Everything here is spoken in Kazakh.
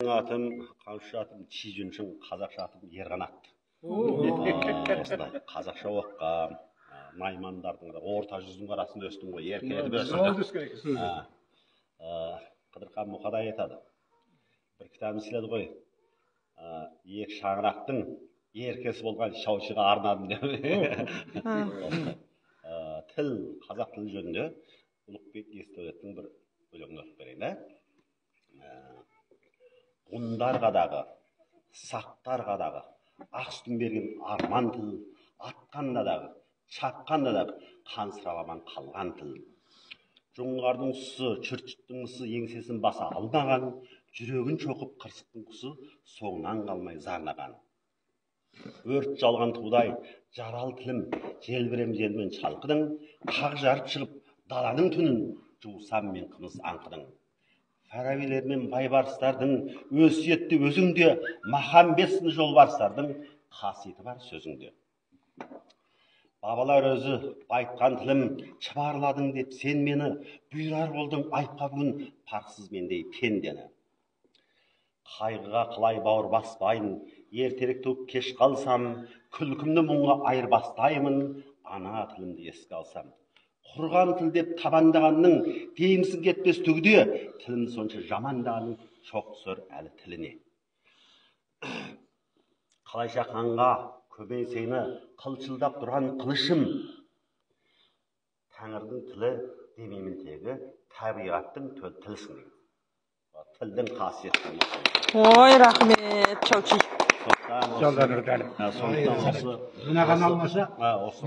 атым, қамшы атым, Чижүншің, қазақша атым Ерғанат. Осылай қазақша оққан, наймандардың орта жүздің арасында өстім ғой, еркелетіп өстім. Қыдырхан Мұқадай айтады. Бір кітабын сіледі ғой. Екі шаңырақтың еркесі болған шаушыға арнадым деп. Тіл, қазақ тілі жөнінде Ұлықбек Есдәулеттің бір өлеңін оқып берейін. Ғұндарға дағы, сақтарға дағы, ақсүтін берген арман тіл, атқанда дағы, шапқанда дағы, қансыраламан қалған тіл. Жоңғардың сұсы, чүртшіттің мысы еңсесін баса алмаған, жүрегін шоқып қырсықтың құсы соңынан қалмай зарнаған. Өрт жалған тудай, жарал тілім, желбірем желмен шалқыдың, қақ жарып шығып, даланың түнін жусам мен қымыз аңқыдың. Фарабилер мен байбарыстардың өсиетті өзіңде, Махамбетсін жолбарыстардың қасиеті бар сөзіңде. Бабалар өзі айтқан тілім, чыбарладың деп сен мені, бұйрар болдың айтқа бүгін парсыз мендей пендені. Қайғыға қалай бауыр баспайын, ертерек туып кеш қалсам, күлкімді мұңға айырбастаймын, ана тілімді еске алсам. Құрған тіл деп табандағанның, деймісін кетпес түгде, тілімді сонша жамандағанның шоқ түсір әлі тіліне. Қалайша қанға көбейсені қылшылдап тұрған қылышым, Тәңірдің тілі демеймін тегі, табиғаттың тілісің. Тілдің қасиетті. Ой, рахмет, чаучи. Жолдан үрдәліп. Сондықтан осы... Жинаған алмаса, осы...